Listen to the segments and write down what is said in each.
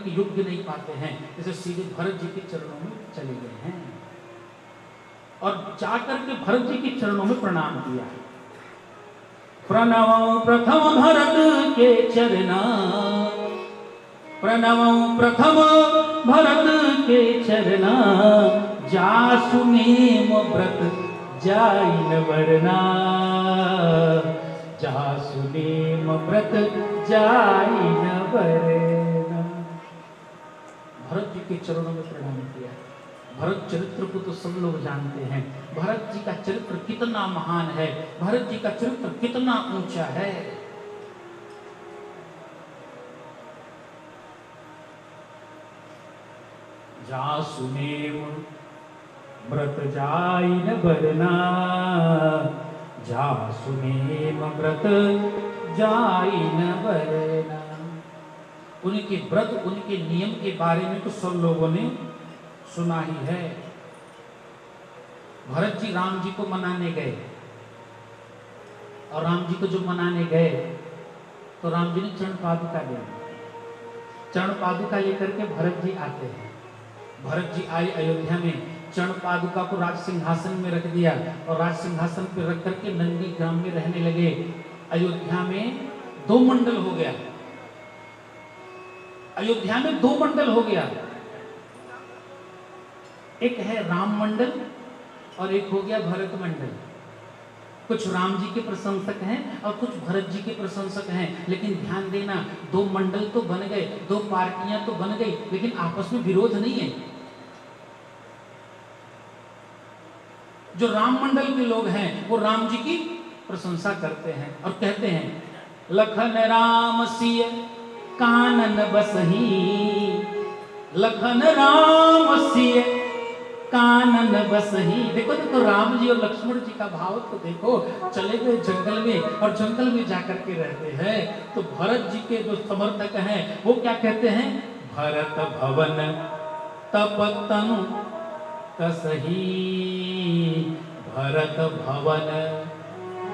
के योग्य नहीं पाते हैं, जैसे सीधे भरत जी के चरणों में चले गए हैं और जाकर के भरत जी के चरणों में प्रणाम किया। प्रणवं प्रथम भरत के चरना, प्रणवं प्रथम भरत के चरना, जासु नेम व्रत जाइन वरना, जासु नेम व्रत जाइन वरना। भरत जी के चरणों में प्रणाम किया। भरत चरित्र को तो सब लोग जानते हैं, भरत जी का चरित्र कितना महान है, भरत जी का चरित्र कितना ऊंचा है। जासु नेम व्रत जाइन वरना, जासु नेम व्रत जाइन वरना। उनके व्रत, उनके नियम के बारे में तो सब लोगों ने सुना ही है। भरत जी राम जी को मनाने गए और राम जी को जो मनाने गए तो राम जी ने चरण पादुका दी। चरण पादुका लेकर के भरत जी आते हैं। भरत जी आए अयोध्या में, चरण पादुका को राज सिंहासन में रख दिया और राज सिंहासन पर रख करके नंदी ग्राम में रहने लगे। अयोध्या में 2 मंडल हो गया, अयोध्या में 2 मंडल हो गया। एक है राम मंडल और एक हो गया भरत मंडल। कुछ राम जी के प्रशंसक हैं और कुछ भरत जी के प्रशंसक हैं, लेकिन ध्यान देना 2 मंडल तो बन गए, 2 पार्टियां तो बन गई, लेकिन आपस में विरोध नहीं है। जो राम मंडल के लोग हैं वो राम जी की प्रशंसा करते हैं और कहते हैं लखन राम सिय कानन बसही, लखन राम सिय कानन बसही। देखो देखो राम जी और लक्ष्मण जी का भाव तो देखो, चले गए जंगल में और जंगल में जाकर के रहते हैं। तो भरत जी के जो समर्थक हैं वो क्या कहते हैं, भरत भवन तप तनु कसही, भरत भवन।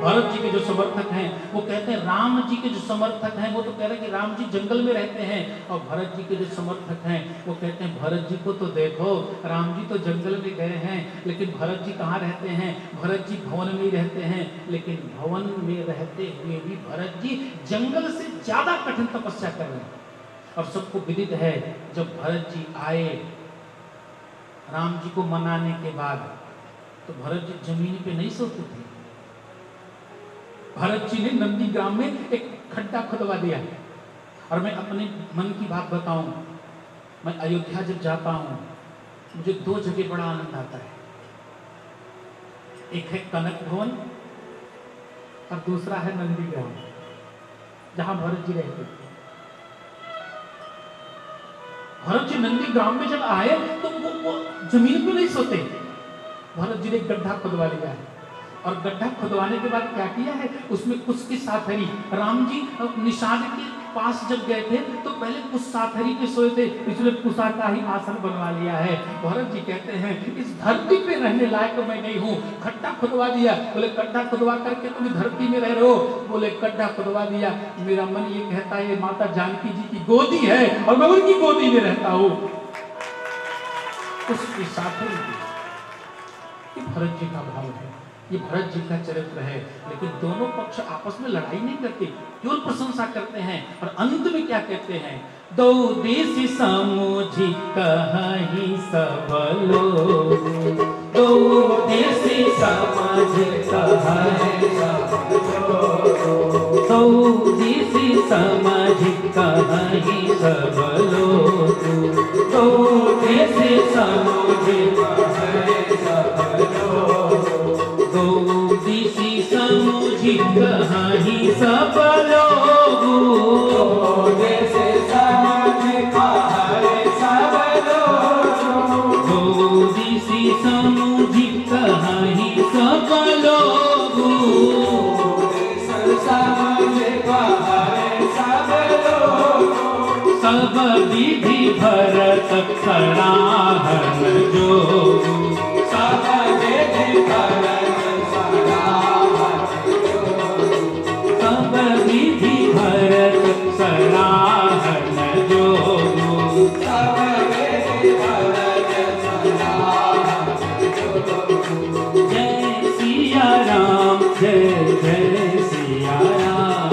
भरत जी के जो समर्थक हैं वो कहते हैं, राम जी के जो समर्थक हैं वो तो कह रहे हैं कि राम जी जंगल में रहते हैं, और भरत जी के जो समर्थक हैं वो कहते हैं भरत जी को तो देखो, राम जी तो जंगल में गए हैं लेकिन भरत जी कहाँ रहते हैं, भरत जी भवन में ही रहते हैं। लेकिन भवन में रहते हुए भी भरत जी जंगल से ज्यादा कठिन तपस्या कर रहे हैं। और सबको विदित है जब भरत जी आए राम जी को मनाने के बाद तो भरत जी जमीन पे नहीं सोते थे। भरत जी ने नंदी ग्राम में एक खड्डा खुदवा दिया। और मैं अपने मन की बात बताऊं, मैं अयोध्या जब जाता हूं मुझे 2 जगह बड़ा आनंद आता है। एक है कनक भवन और दूसरा है नंदी ग्राम जहां भरत जी रहते थे। भरत जी नंदी ग्राम में जब आए तो वो जमीन पे नहीं सोते। भरत जी ने गड्ढा खुदवा लिया है और गड्ढा खुदवाने के बाद क्या किया है, उसमें कुछ की साथरी, राम जी निषाद के पास जब गए थे तो पहले कुछ साथरी पे सोए थे, इसलिए कुशा का ही आसन बनवा लिया है। भरत जी कहते हैं इस धरती पे रहने लायक मैं नहीं हूँ, खड्डा खुदवा दिया। बोले खड्डा खुदवा करके तुम धरती में रह रहे हो? बोले खड्डा खुदवा दिया, मेरा मन ये कहता है ये माता जानकी जी की गोदी है और मैं उनकी गोदी में रहता हूँ। उसकी साथरी भरत जी का भाव है, ये भरत जी का चरित्र है। लेकिन दोनों पक्ष आपस में लड़ाई नहीं करते, केवल प्रशंसा करते हैं। और अंत में क्या कहते हैं, दो देश समझी कहीं सब लोग, दो देश समझ कहीं सब लोग, दो देश समझ कहीं सब लोग, दो देश समझ कहीं सब लोग, दो दिशी समझी कहीं सब लोग, दो देश समझ कहीं सब लोग, दो दिशी समझी कहीं सब लोग, समझ कहीं सब लोग, सब विधि भरत सराहन जोग, सब विधि भरत सब विधि भरत सराहन जोग, जय सिया राम, जय जय सिया राम,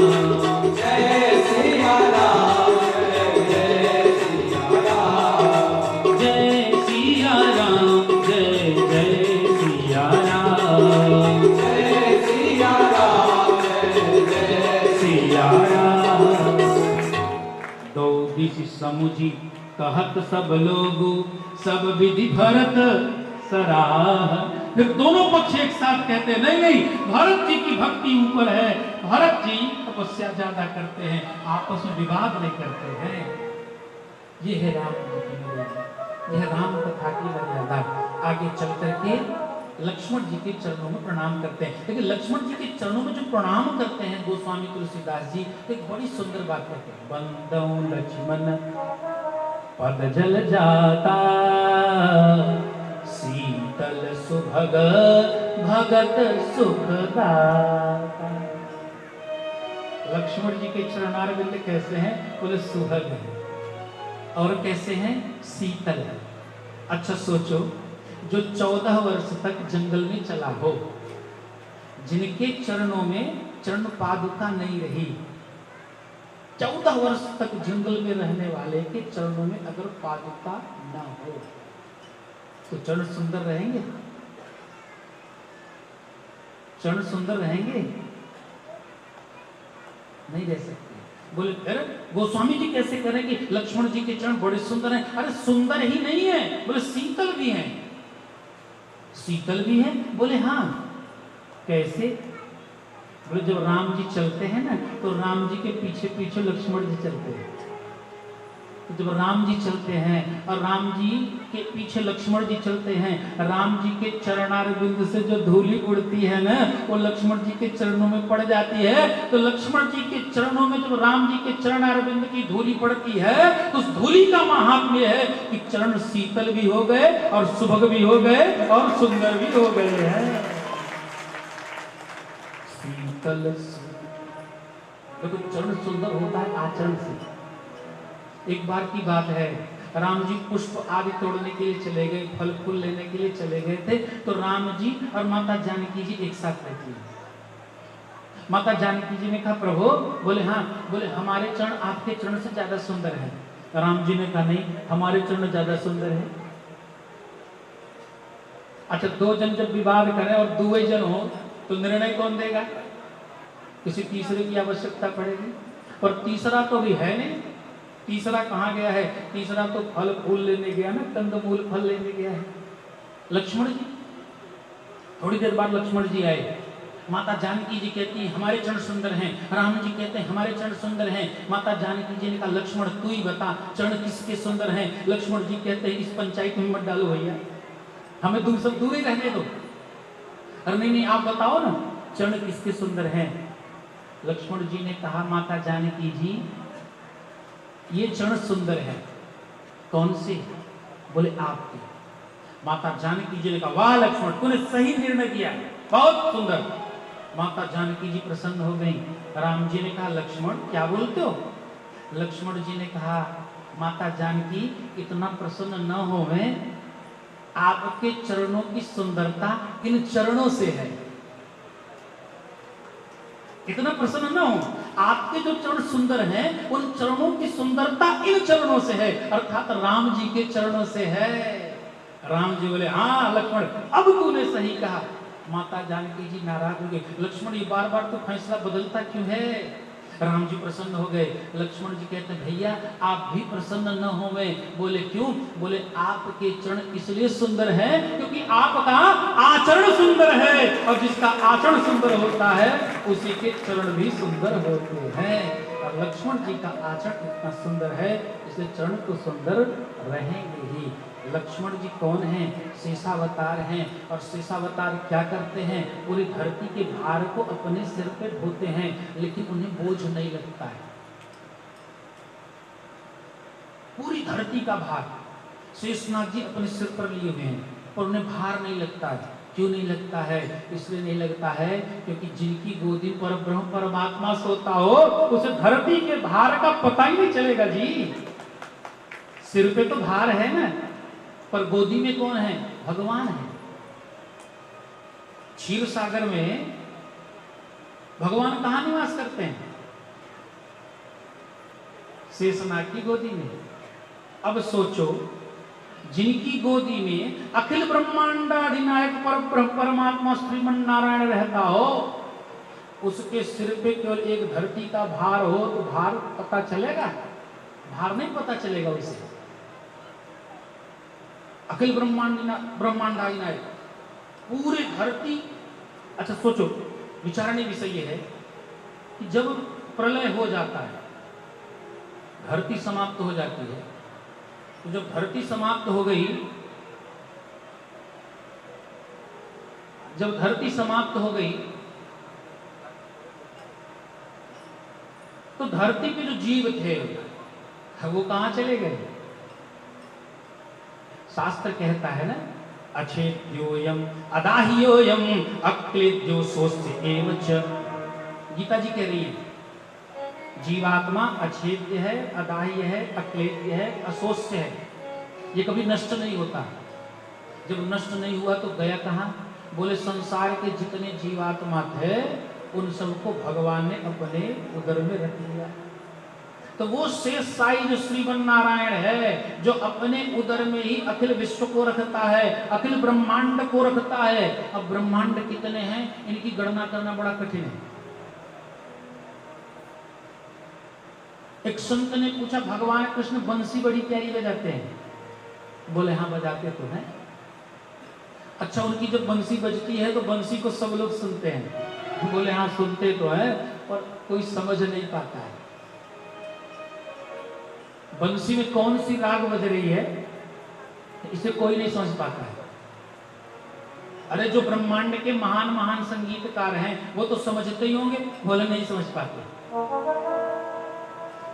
जय सिया राम, जय सिया राम, जय सिया राम, जय जय सिया राम, जय सिया राम, जय सिया राम। दो दिश समुझी कहत सब लोग, सब विधि भरत सराह। फिर दोनों पक्ष एक साथ कहते हैं नहीं नहीं, भरत जी की भक्ति ऊपर है, भरत जी तपस्या ज्यादा करते हैं, आपस में विवाद नहीं करते हैं। ये है राम जी की मर्यादा, यह राम कथा की मर्यादा। आगे चल करके लक्ष्मण जी के चरणों में प्रणाम करते हैं। लेकिन लक्ष्मण जी के चरणों में जो प्रणाम करते हैं गोस्वामी तुलसीदास जी, एक बड़ी सुंदर बात कहते हैं, बंदौ लक्ष्मण पद जल जाता, शीतल सुभग भगत सुखदाता। लक्ष्मण जी के चरणारविंद कैसे हैं? बोले सुभग है। और कैसे हैं? शीतल है। अच्छा सोचो, जो 14 वर्ष तक जंगल में चला हो, जिनके चरणों में चरण पादुका नहीं रही, 14 वर्ष तक जंगल में रहने वाले के चरणों में अगर पादुका ना हो तो चरण सुंदर रहेंगे? चरण सुंदर रहेंगे? नहीं रह सकते। बोले फिर गोस्वामी जी कैसे करें कि लक्ष्मण जी के चरण बड़े सुंदर हैं? अरे सुंदर ही नहीं है, बोले शीतल भी हैं। शीतल भी है? बोले हाँ। कैसे? बोले जब राम जी चलते हैं ना, तो राम जी के पीछे पीछे लक्ष्मण जी चलते हैं। तो जब राम जी चलते हैं और राम जी के पीछे लक्ष्मण जी चलते हैं, राम जी के चरणारविंद से जो धूली उड़ती है ना, वो लक्ष्मण जी के चरणों में पड़ जाती है। तो लक्ष्मण जी के चरणों में जब राम जी के चरणारविंद की धूली पड़ती है, तो उस धूली का महात्म्य है कि चरण शीतल भी हो गए और सुभग भी हो गए और सुंदर भी हो गए हैं। शीतल देखो, चरण सुंदर होता है आचरण से। एक बार की बात है, राम जी पुष्प आदि तोड़ने के लिए चले गए, फल फूल लेने के लिए चले गए थे। तो राम जी और माता जानकी जी एक साथ रहती है। माता जानकी जी ने कहा प्रभु, बोले हाँ। बोले हमारे चरण आपके चरण से ज्यादा सुंदर है। राम जी ने कहा नहीं, हमारे चरण ज्यादा सुंदर है। अच्छा, दो जन जब विवाद करें और दुए जन हो तो निर्णय कौन देगा? किसी तीसरे की आवश्यकता पड़ेगी। और तीसरा तो भी है नहीं। तीसरा कहाँ गया है? तीसरा तो फल फूल लेने गया ना, कंदमूल फल लेने गया है लक्ष्मण जी। थोड़ी देर बाद लक्ष्मण जी आए। माता जानकी जी कहती है हमारे चरण सुंदर हैं। राम जी कहते हैं हमारे चरण सुंदर हैं। माता जानकी जी ने कहा लक्ष्मण तू ही बता चरण किसके सुंदर हैं? लक्ष्मण जी कहते हैं इस पंचायत में मत डालो भैया, हमें दूर ही रहने दो। अरे नहीं, आप बताओ ना चरण किसके सुंदर हैं? लक्ष्मण जी ने कहा माता जानकी जी, ये चरण सुंदर है। कौन से? बोले आपके। माता जानकी जी ने कहा वाह लक्ष्मण, तूने सही निर्णय किया, बहुत सुंदर। माता जानकी जी प्रसन्न हो गई। राम जी ने कहा लक्ष्मण क्या बोलते हो? लक्ष्मण जी ने कहा माता जानकी इतना प्रसन्न न होवे, आपके चरणों की सुंदरता इन चरणों से है। इतना प्रसन्न न हो, आपके जो चरण सुंदर हैं उन चरणों की सुंदरता इन चरणों से है, अर्थात राम जी के चरणों से है। राम जी बोले हाँ लक्ष्मण, अब तूने सही कहा। माता जानकी जी नाराज हो गए। लक्ष्मण ये बार बार तो फैसला बदलता क्यों है? राम जी प्रसन्न हो गए। लक्ष्मण जी कहते हैं भैया आप भी प्रसन्न न होवे। बोले क्यों? बोले आपके चरण इसलिए सुंदर हैं क्योंकि आपका आचरण सुंदर है, और जिसका आचरण सुंदर होता है उसी के चरण भी सुंदर होते हैं। और लक्ष्मण जी का आचरण इतना सुंदर है इसलिए चरण तो सुंदर रहेंगे ही। लक्ष्मण जी कौन हैं? शेषावतार हैं। और शेषावतार क्या करते हैं? पूरी धरती के भार को अपने सिर पे ढोते हैं, लेकिन उन्हें बोझ नहीं लगता है। पूरी धरती का भार शेषनाग जी अपने सिर पर लिए हुए हैं और उन्हें भार नहीं लगता है। क्यों नहीं लगता है? इसलिए नहीं लगता है क्योंकि जिनकी गोदी पर ब्रह्म परमात्मा सोता हो उसे धरती के भार का पता ही नहीं चलेगा जी। सिर पे तो भार है ना, पर गोदी में कौन है? भगवान है। क्षीर सागर में भगवान कहां निवास करते हैं? शेषनाग की गोदी में। अब सोचो, जिनकी गोदी में अखिल ब्रह्मांडाधिनायक परमात्मा श्रीमन नारायण रहता हो, उसके सिर पे केवल एक धरती का भार हो तो भार पता चलेगा? भार नहीं पता चलेगा उसे। अखिल ब्रह्मांडाधिनायक पूरी धरती। अच्छा सोचो, विचारने विषय यह है कि जब प्रलय हो जाता है, धरती समाप्त हो जाती है, तो जब धरती समाप्त हो गई, जब धरती समाप्त हो गई तो धरती पे जो जीव थे वो कहां चले गए? शास्त्र कहता है ना, अछेद्योयम अदाह्योयम अक्लेद्यो सोस्य एव च। गीता जी कह रही है, जीवात्मा अछेद्य है, अदाह्य है, अक्लेद्य है, असोस्य है, ये कभी नष्ट नहीं होता। जब नष्ट नहीं हुआ तो गया कहां? बोले संसार के जितने जीवात्मा थे उन सबको भगवान ने अपने उदर में रख लिया। तो वो शेष साई जो श्रीमन नारायण है, जो अपने उदर में ही अखिल विश्व को रखता है, अखिल ब्रह्मांड को रखता है। अब ब्रह्मांड कितने हैं इनकी गणना करना बड़ा कठिन है। एक संत ने पूछा, भगवान कृष्ण बंसी बड़ी प्यारी बजाते हैं? बोले हाँ बजाते तो हैं। अच्छा, उनकी जब बंसी बजती है तो बंसी को सब लोग सुनते हैं? बोले हाँ सुनते तो है, पर कोई समझ नहीं पाता है बंसी में कौन सी राग बज रही है, इसे कोई नहीं समझ पाता है। अरे जो ब्रह्मांड के महान महान संगीतकार हैं वो तो समझते ही होंगे, बोले नहीं समझ पाते।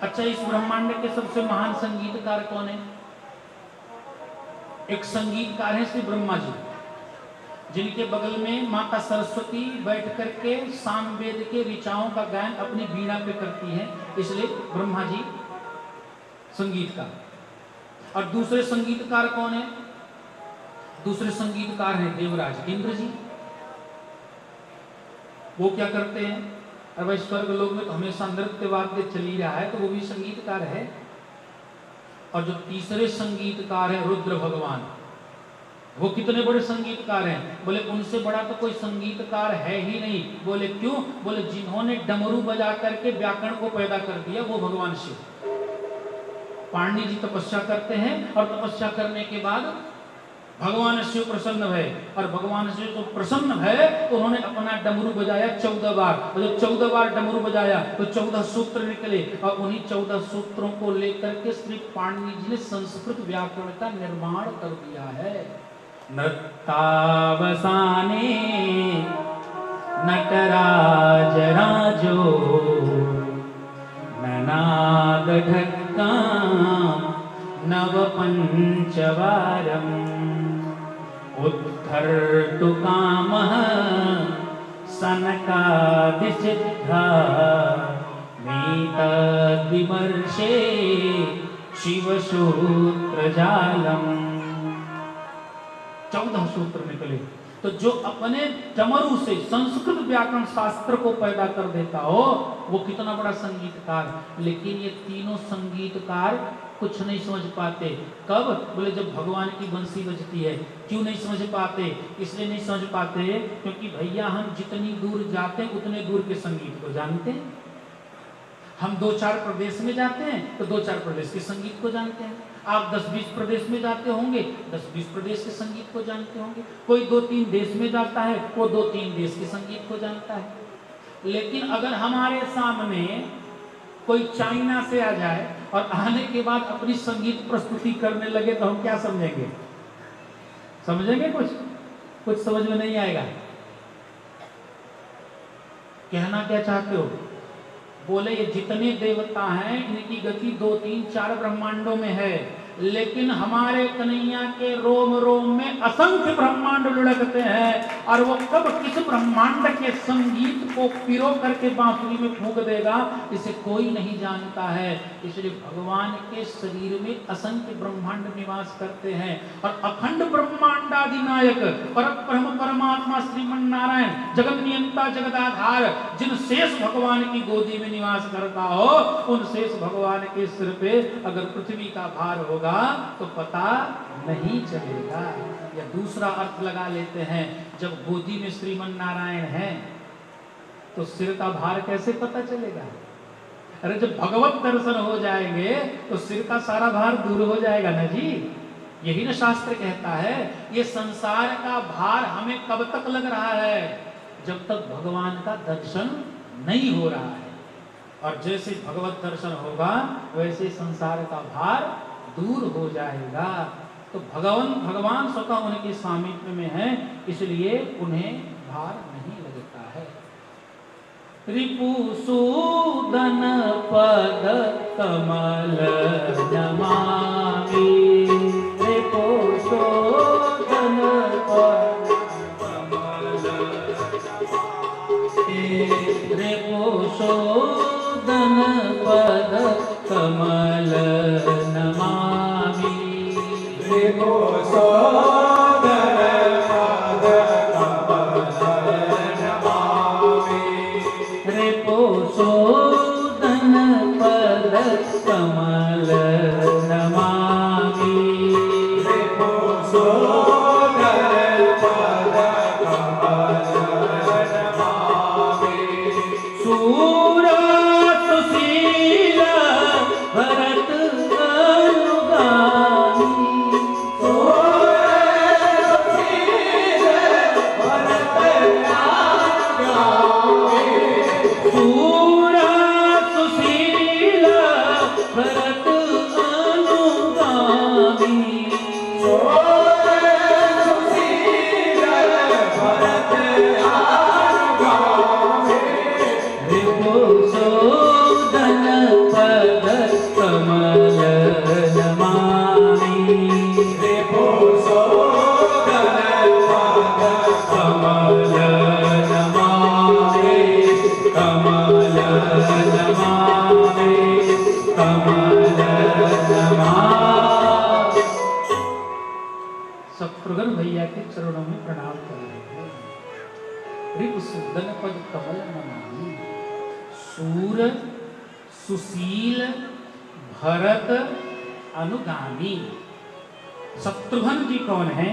अच्छा, इस ब्रह्मांड के सबसे महान संगीतकार कौन है? एक संगीतकार है श्री ब्रह्मा जी, जिनके बगल में माता सरस्वती बैठ करके सामवेद के ऋचाओं का गायन अपनी वीणा पे करती है, इसलिए ब्रह्मा जी संगीतकार। और दूसरे संगीतकार कौन है? दूसरे संगीतकार हैं देवराज इंद्र जी। वो क्या करते हैं? अब भाई स्वर्ग लोक में तो हमेशा नृत्य वाद्य चल ही रहा है, तो वो भी संगीतकार है। और जो तीसरे संगीतकार है रुद्र भगवान, वो कितने बड़े संगीतकार हैं? बोले उनसे बड़ा तो कोई संगीतकार है ही नहीं। बोले क्यों? बोले जिन्होंने डमरू बजा करके व्याकरण को पैदा कर दिया वो भगवान शिव। पांडे जी तपस्या करते हैं और तपस्या करने के बाद भगवान शिव प्रसन्न भय, और भगवान शिव तो प्रसन्न भय तो उन्होंने अपना डमरू बजाया 14 बार। और जब 14 बार डमरू बजाया तो 14 सूत्र निकले, और उन्हीं 14 सूत्रों को लेकर के श्री पाणिनि जी ने संस्कृत व्याकरण का निर्माण कर दिया है। नृत्तावसाने नटराज राजो ननाद ढक्का नव पंचवारम उद्धर्तु कामः सनकादिसिद्धा नीतदिवर्षे शिवसूत्रजालम। 14 सूत्र निकले। तो जो अपने डमरू से संस्कृत व्याकरण शास्त्र को पैदा कर देता हो वो कितना बड़ा संगीतकार। लेकिन ये तीनों संगीतकार कुछ नहीं समझ पाते। कब? बोले जब भगवान की बंसी बजती है। क्यों नहीं समझ पाते? इसलिए नहीं समझ पाते क्योंकि भैया हम जितनी दूर जाते हैं उतने दूर के संगीत को जानते हैं। हम 2-4 प्रदेश में जाते हैं तो 2-4 प्रदेश के संगीत को जानते हैं। आप 10-20 प्रदेश में जाते होंगे, 10-20 प्रदेश के संगीत को जानते होंगे। कोई 2-3 देश में जाता है, वो 2-3 देश के संगीत को जानता है। लेकिन अगर हमारे सामने कोई चाइना से आ जाए और आने के बाद अपनी संगीत प्रस्तुति करने लगे तो हम क्या समझेंगे? समझेंगे कुछ समझ में नहीं आएगा। कहना क्या चाहते हो? बोले ये जितने देवता हैं इनकी गति 2-3-4 ब्रह्मांडों में है। लेकिन हमारे कन्हैया के रोम रोम में असंख्य ब्रह्मांड लुढ़कते हैं, और वो कब किस ब्रह्मांड के संगीत को पिरो करके बांसुरी में फूंक देगा इसे कोई नहीं जानता है। इसलिए भगवान के शरीर में असंख्य ब्रह्मांड निवास करते हैं, और अखंड ब्रह्मांडाधिनायक परब्रह्म परमात्मा श्रीमन नारायण जगत नियंता जगदाधार जिन शेष भगवान की गोदी में निवास करता हो, उन शेष भगवान के सिर पे अगर पृथ्वी का भार होगा तो पता नहीं चलेगा। या दूसरा अर्थ लगा लेते हैं, जब गोदी में श्रीमन नारायण है तो सिर का भार कैसे पता चलेगा? अरे जब भगवत दर्शन हो जाएंगे तो सिर का सारा भार दूर हो जाएगा ना जी। यही ना शास्त्र कहता है, ये संसार का भार हमें कब तक लग रहा है? जब तक भगवान का दर्शन नहीं हो रहा है। और जैसे भगवत दर्शन होगा वैसे संसार का भार दूर हो जाएगा। तो भगवान स्वतः उनके स्वामित्व में है, इसलिए उन्हें भार नहीं लगता है। रिपुसूदन पद कमल नमामि, रिपुसूदन पद कमल रिपुसूदन पद कमल नमामि, रिपुसूदन पद कमल नमामि, रिपुसूदन पद कमल नमामि, रिपुसूदन पद कमल नमामि, सूर सुशील भरत अनुगामी, सूर सुशील भरत अनुगामी, रिपुसूदन पद कमल नमामि, रिपुसूदन पद कमल नमामि, कमल नमामि, कमल नमामि। शत्रुघ्न भैया के चरणों में प्रणाम कर रहे हैं। रिपुसूदन पद कमल नमामि, सूर सुशील भरत अनुगामी। शत्रुघ्न जी कौन है?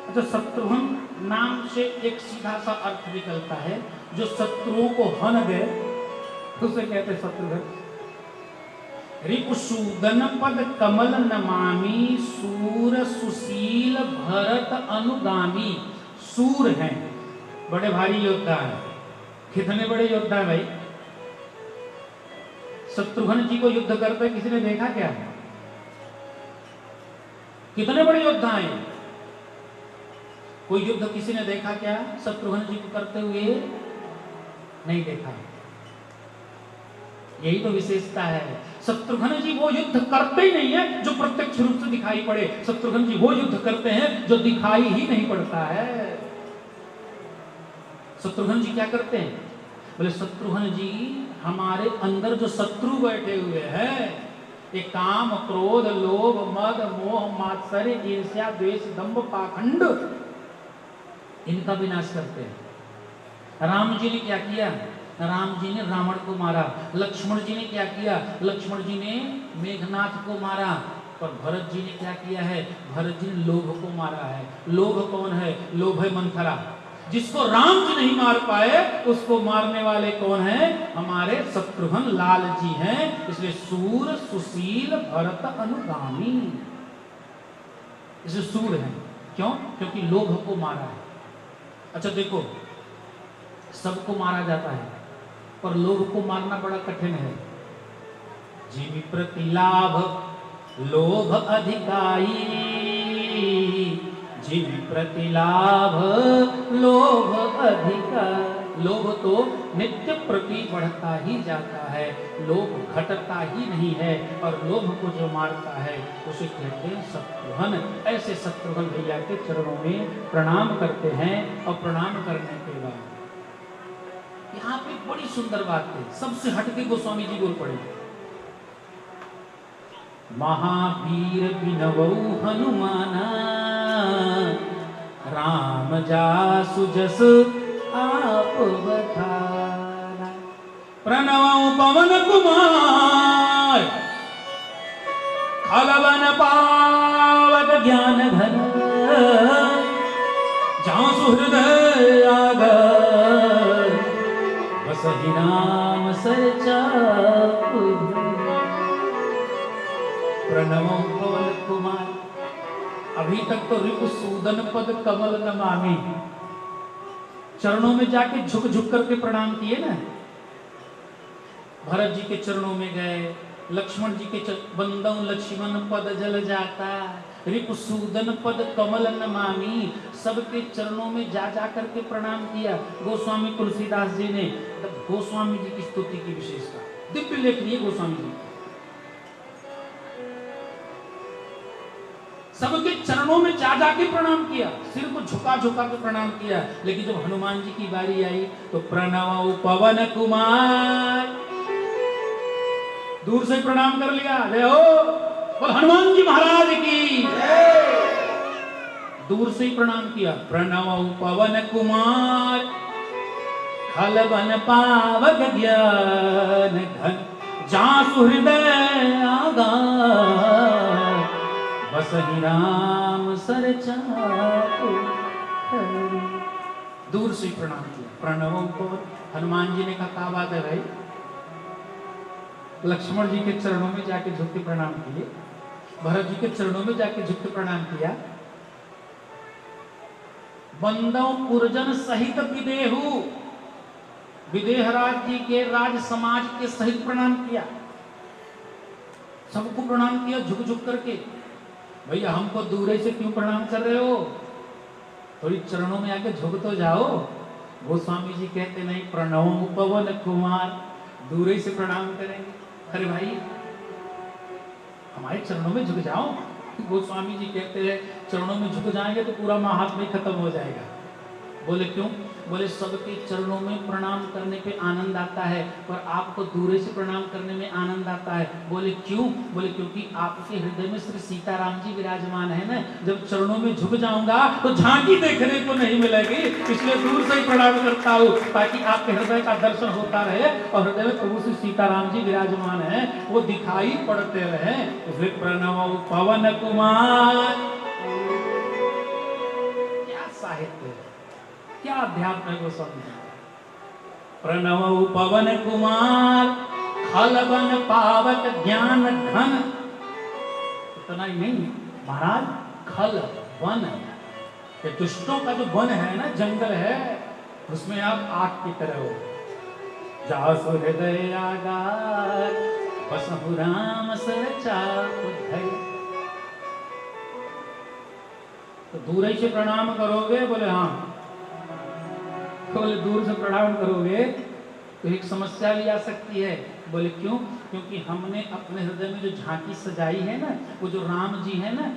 अच्छा, शत्रुघ्न नाम से एक सीधा सा अर्थ निकलता है, जो शत्रुओं को हन दे उसे कहते शत्रुघ्न। रिपुसूदन पद कमल नमामि, सूर सुशील भरत अनुगामी। सूर हैं, बड़े भारी योद्धा हैं। कितने बड़े योद्धा है भाई? शत्रुघ्न जी को युद्ध करते किसी ने देखा क्या? कितने बड़े योद्धा हैं? कोई युद्ध किसी ने देखा क्या शत्रुघ्न जी को करते हुए? नहीं देखा। यही तो विशेषता है। शत्रुघ्न जी वो युद्ध करते ही नहीं है जो प्रत्यक्ष रूप से दिखाई पड़े। शत्रुघ्न जी वो युद्ध करते हैं जो दिखाई ही नहीं पड़ता है। शत्रुघ्न जी क्या करते हैं? बोले शत्रुघ्न जी हमारे अंदर जो शत्रु बैठे हुए हैं, ये काम क्रोध लोभ मद मोह मात्सर्य ईर्ष्या द्वेष दंभ पाखंड, इनका विनाश करते हैं। राम जी ने क्या किया? राम जी ने रावण को मारा। लक्ष्मण जी ने क्या किया? लक्ष्मण जी ने मेघनाथ को मारा। पर भरत जी ने क्या किया है? भरत जी ने लोभ को मारा है। लोभ कौन है? लोभ है मंथरा। जिसको राम जी नहीं मार पाए उसको मारने वाले कौन हैं? हमारे शत्रुघ्न लाल जी हैं। इसलिए सूर सुशील भरत अनुगामी, इसलिए सूर हैं। क्यों? क्योंकि लोभ को मारा है। अच्छा देखो, सबको मारा जाता है पर लोभ को मारना बड़ा कठिन है। जीवी प्रति लाभ लोभ अधिकाई, जीवी प्रति लाभ लोभ अधिकाई। लोभ तो नित्य प्रति बढ़ता ही जाता है, लोभ घटता ही नहीं है। और लोभ को जो मारता है उसे कहते हैं शत्रुघ्न। ऐसे शत्रुघ्न भैया के चरणों में प्रणाम करते हैं। और प्रणाम करने के बाद यहाँ पे बड़ी सुंदर बात है, सबसे हटके गोस्वामी जी बोल पड़े, महावीर बिनवौ हनुमाना, राम जासु जस आप बखाना। प्रणवौ पवन कुमार, खलवन पावक ज्ञान घन, जासु हृदय आगर, बसहि नाम सर चाप धर। प्रणवौ पवन कुमार, अभी तक तो रिपुसूदन पद कमल नमामि, चरणों में जाके झुक झुक करके प्रणाम किए ना। भरत जी के चरणों में गए, लक्ष्मण जी के बंदौ लक्ष्मण पद जल जाता, रिपुसूदन पद कमल नमामि, सबके चरणों में जा जा करके प्रणाम किया। गोस्वामी तुलसीदास जी ने, गोस्वामी जी की स्तुति की विशेषता, दिव्य लेखनी है गोस्वामी जी, सबके चरणों में जा जा के प्रणाम किया, सिर को झुका झुका के प्रणाम किया। लेकिन जब हनुमान जी की बारी आई तो प्रणवौ पवन कुमार, दूर से प्रणाम कर लिया, जय हो बोल हनुमान जी महाराज की, दूर से ही प्रणाम किया। प्रणवौ पवन कुमार, खलवन पावक ज्ञान घन, जासु हृदय आगार, बसहि राम सर चाप धर। दूर से प्रणाम किया। प्रणवों को हनुमान जी ने कहा, क्या बात है भाई? लक्ष्मण जी के चरणों में जाके झुक के प्रणाम किए, भरत जी के चरणों में जाके झुक के प्रणाम किया। बंदौ पुरजन सहित विदेहु, विदेहराज जी के राज समाज के सहित प्रणाम किया, सबको प्रणाम किया झुक झुक करके। भैया हमको दूर से क्यों प्रणाम कर रहे हो? थोड़ी चरणों में आके झुक तो जाओ। गोस्वामी जी कहते नहीं, प्रणवौ पवन कुमार, दूर से प्रणाम करेंगे। अरे भाई हमारे चरणों में झुक जाओ। गोस्वामी जी कहते हैं चरणों में झुक जाएंगे तो पूरा महात्म्य खत्म हो जाएगा। बोले क्यों? बोले सबके चरणों में प्रणाम करने पे आनंद आता है, पर आपको दूर से प्रणाम करने में आनंद आता है। बोले क्यों? बोले क्योंकि आपके हृदय में श्री सीताराम जी विराजमान है ना। जब चरणों में झुक जाऊंगा तो झांकी देखने को नहीं मिलेगी, इसलिए दूर से ही प्रणाम करता हूँ, ताकि आपके हृदय का दर्शन होता रहे और हृदय में प्रभु श्री सीताराम जी विराजमान है, वो दिखाई पड़ते रहे। इसलिए प्रणवौ पवन कुमार, क्या साहित्य है, क्या अध्यात्म है गोस्वामी जी। प्रणवौ पवन कुमार, खलवन पावक ज्ञान घन। इतना ही नहीं महाराज, खल वन, ये दुष्टों का जो वन है ना, जंगल है, उसमें आप आग की तरह हो। जासु हृदय आगार, बसहु राम सर चाप धर। तो दूर ही से प्रणाम करोगे? बोले हाँ। बोले दूर से प्रणाम करोगे तो एक समस्या भी आ सकती है। बोले क्यों? क्योंकि हमने अपने हृदय में जो झांकी सजाई है ना, वो जो राम जी है ना,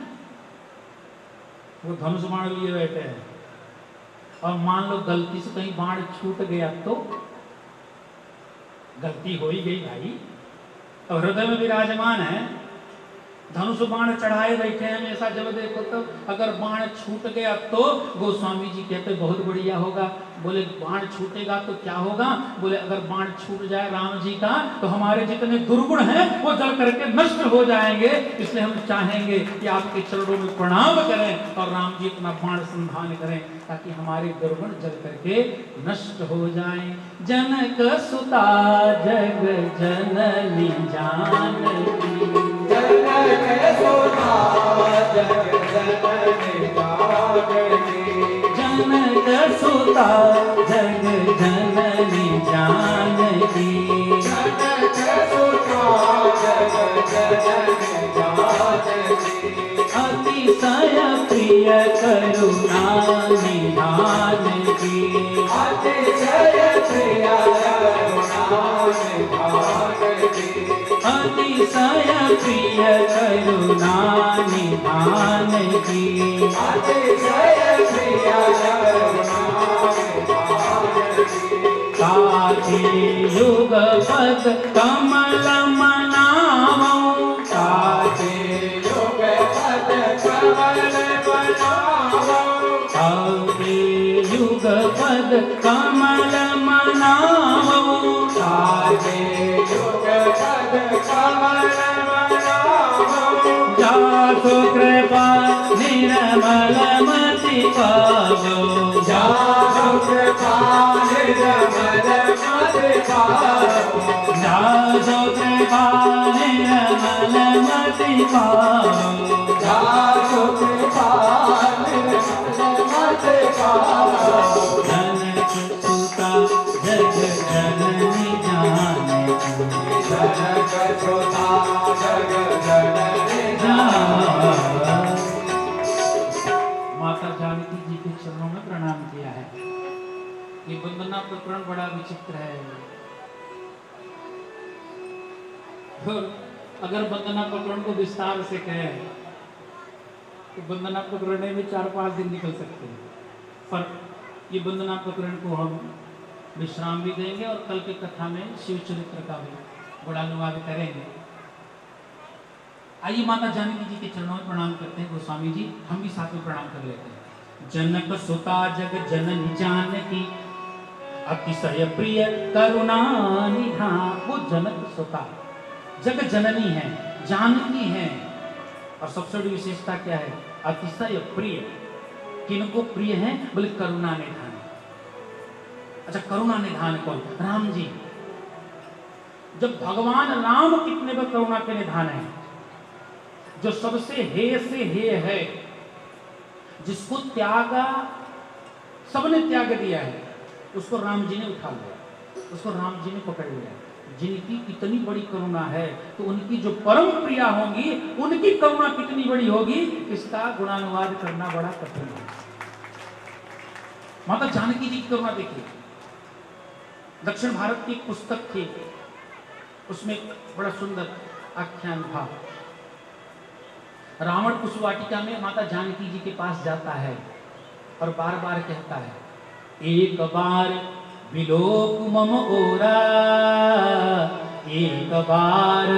वो धनुष बाण लिए बैठे हैं, और मान लो गलती से कहीं बाण छूट गया तो गलती हो ही गई भाई, और हृदय में विराजमान है, धनुष बाण चढ़ाए बैठे हैं हमेशा, जब देखो तो अगर बाण छूट गया तो गोस्वामी जी कहते बहुत बढ़िया होगा। बोले बाण छूटेगा तो क्या होगा? बोले अगर बाण छूट जाए राम जी का तो हमारे जितने दुर्गुण हैं वो जल करके नष्ट हो जाएंगे। इसलिए हम चाहेंगे कि आपके चरणों में प्रणाम करें और राम जी अपना बाण संधान करें, ताकि हमारे दुर्गुण जल करके नष्ट हो जाएं। जनक सुता जग जननी जानकी, जनक सुता जग जननी जानकी, जनक सुता जग जननी जानकी, जनक सुता जग जननी जानकी, अतिशय प्रिय प्रिय करुणा निधान की, अतिशय प्रिय करुणा निधान की, अतिशय प्रिय करुणा निधान की, अतिशय प्रिय करुणा निधान की, काहे युगपद कमल मनावऊं, काहे युगपद कमल मनावऊं, काहे युगपद कमल मनावऊं, काहे युगपद कमल मनावऊं, जासु कृपा निर्मल मति पावो, जासु कृपा निर्मल मति पावो, जासु कृपा निर्मल मति पावो, जासु कृपा निर्मल मति पावो, जनक सुता जग जननी जानकी, जनक सुता जग जननी माता जानकी जी के चरणों में प्रणाम किया है। ये वंदना प्रकरण बड़ा विचित्र है। और अगर वंदना प्रकरण को विस्तार से कहें तो वंदना प्रकरण में 4-5 दिन निकल सकते हैं, पर ये वंदना प्रकरण को हम विश्राम भी देंगे और कल की कथा में शिव चरित्र का भी बड़ा अनुवाद करेंगे। आइए माता जानकी जी के चरणों में प्रणाम करते हैं। गोस्वामी जी हम भी साथ में प्रणाम कर लेते हैं। जनक सुता जग जननी जानकी, अतिशय प्रिय करुणा निधान। वो जनक सुता जग जननी है, जानकी है, और सबसे बड़ी विशेषता क्या है? अतिशय प्रिय। किनको प्रिय है? बोले करुणा निधान। अच्छा, करुणा निधान कौन? राम जी। जब भगवान राम कितने पर करुणा के निधान है, जो सबसे हे से हे है, जिसको त्यागा, सबने त्याग दिया है, उसको राम जी ने उठा लिया, उसको राम जी ने पकड़ लिया। जिनकी इतनी बड़ी करुणा है तो उनकी जो परम प्रिया होंगी, उनकी करुणा कितनी बड़ी होगी, इसका गुणानुवाद करना बड़ा कठिन है। माता जानकी जी की करुणा देखिए। दक्षिण भारत की एक पुस्तक थी, उसमें बड़ा सुंदर आख्यान था। रावण उस वाटिका में माता जानकी जी के पास जाता है और बार बार कहता है, एक बार विलोक मम ओरा, एक बार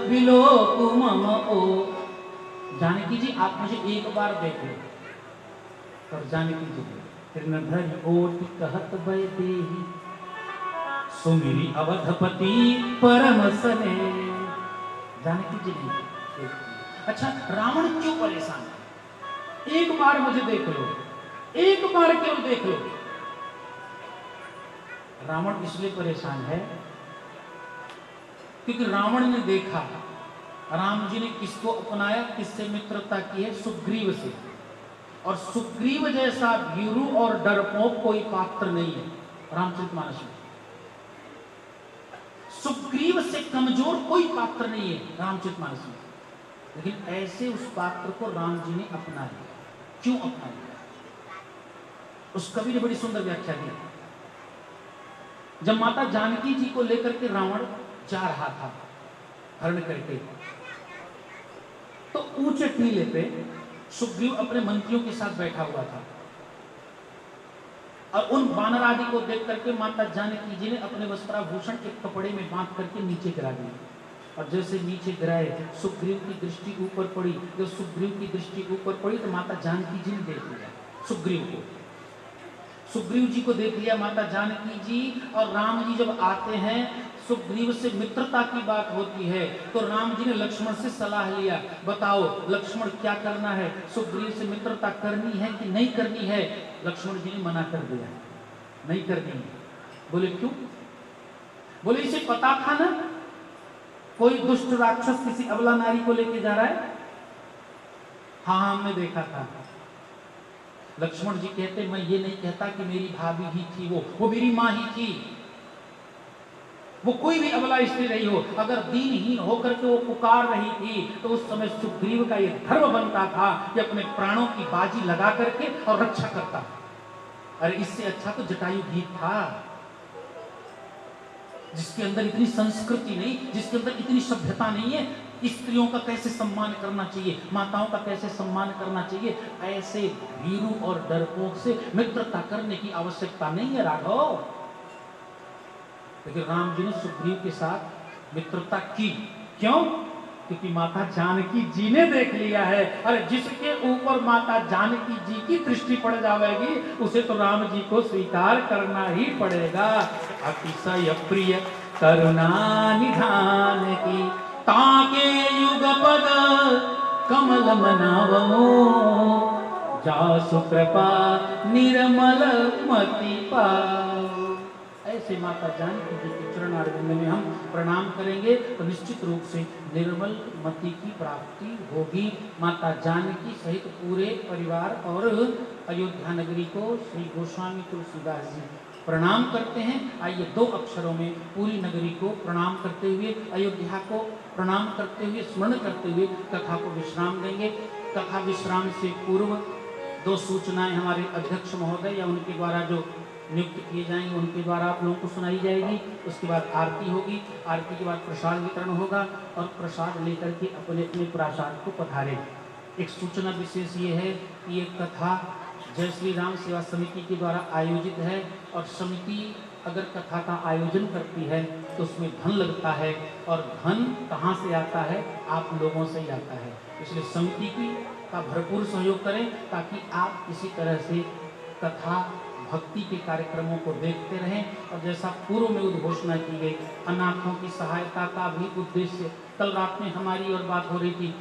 विलोक मम ओ। जानकी जी आप मुझे एक बार देख लो। और जानकी जी तृणधर ओट कहत भय देहि, सुमिरी अवधपति परम सने। जानकी जी ने अच्छा, रावण क्यों परेशान है? एक बार मुझे देख लो, एक बार क्यों देख लो। रावण इसलिए परेशान है क्योंकि रावण ने देखा राम जी ने किसको अपनाया, किससे मित्रता की है? सुग्रीव से। और सुग्रीव जैसा भीरू और डरपोक कोई पात्र नहीं है रामचरितमानस में। सुग्रीव से कमजोर कोई पात्र नहीं है रामचरितमानस में, लेकिन ऐसे उस पात्र को राम जी ने अपना लिया। क्यों अपना लिया? उस कवि ने बड़ी सुंदर व्याख्या दी। जब माता जानकी जी को लेकर के रावण जा रहा था हरण करके, तो ऊंचे टीले पे सुग्रीव अपने मंत्रियों के साथ बैठा हुआ था, और उन वानर आदि को देख करके माता जानकी जी ने अपने वस्त्राभूषण के कपड़े में बांध करके नीचे गिरा दिया। और जैसे नीचे गिराए, सुग्रीव की दृष्टि ऊपर पड़ी। जब सुग्रीव की दृष्टि ऊपर पड़ी तो माता जानकी जी ने देख लिया सुग्रीव को। सुग्रीव जी को देख लिया माता जानकी जी, और राम जी जब आते हैं, सुग्रीव से मित्रता की बात होती है, तो राम जी ने लक्ष्मण से सलाह लिया, बताओ लक्ष्मण क्या करना है? सुग्रीव से मित्रता करनी है कि नहीं करनी है? लक्ष्मण जी ने मना कर दिया, नहीं करनी है। बोले क्यों? बोले इसे पता था ना कोई दुष्ट राक्षस किसी अबला नारी को लेके जा रहा है। हाँ, हमने देखा था। लक्ष्मण जी कहते, मैं ये नहीं कहता कि मेरी भाभी ही थी, वो मेरी माँ ही थी, वो कोई भी अबला स्त्री रही हो, अगर दीनहीन होकर के वो पुकार रही थी तो उस समय सुग्रीव का ये धर्म बनता था कि अपने प्राणों की बाजी लगा करके और रक्षा करता। अरे इससे अच्छा तो जटायु गीत था, जिसके अंदर इतनी संस्कृति नहीं, जिसके अंदर इतनी सभ्यता नहीं है। स्त्रियों का कैसे सम्मान करना चाहिए, माताओं का कैसे सम्मान करना चाहिए, ऐसे भीरू और डरपोक से मित्रता करने की आवश्यकता नहीं है राघव। लेकिन राम जी ने सुग्रीव के साथ मित्रता की, क्यों? क्योंकि माता जानकी जी ने देख लिया है। अरे जिसके ऊपर माता जानकी जी की दृष्टि पड़ जाएगी उसे तो राम जी को स्वीकार करना ही पड़ेगा। अतिशय प्रिय करुणा निधान की, ताके युगपद कमल मनावो, जासु कृपा निर्मल मति पाओ। ऐसे माता जानकी जी के चरण आरविंद में हम प्रणाम करेंगे तो निश्चित रूप से निर्मल मति की प्राप्ति होगी। माता जानकी सहित पूरे परिवार और अयोध्या नगरी को श्री गोस्वामी तुलसीदास जी प्रणाम करते हैं। आइए 2 अक्षरों में पूरी नगरी को प्रणाम करते हुए, अयोध्या को प्रणाम करते हुए, स्मरण करते हुए कथा को विश्राम देंगे। कथा विश्राम से पूर्व 2 सूचनाएं हमारे अध्यक्ष महोदय या उनके द्वारा जो नियुक्त किए जाएंगे उनके द्वारा आप लोगों को सुनाई जाएगी। उसके बाद आरती होगी, आरती के बाद प्रसाद वितरण होगा और प्रसाद लेकर के अपने अपने प्रसाद को पधारें। एक सूचना विशेष ये है कि ये कथा जय श्री राम सेवा समिति के द्वारा आयोजित है और समिति अगर कथा का आयोजन करती है तो उसमें धन लगता है और धन कहाँ से आता है? आप लोगों से ही आता है। इसलिए समिति का भरपूर सहयोग करें ताकि आप इसी तरह से कथा भक्ति के कार्यक्रमों को देखते रहें। और जैसा पूर्व में उद्घोषणा की गई, अनाथों की सहायता का भी उद्देश्य, कल रात में हमारी और बात हो रही थी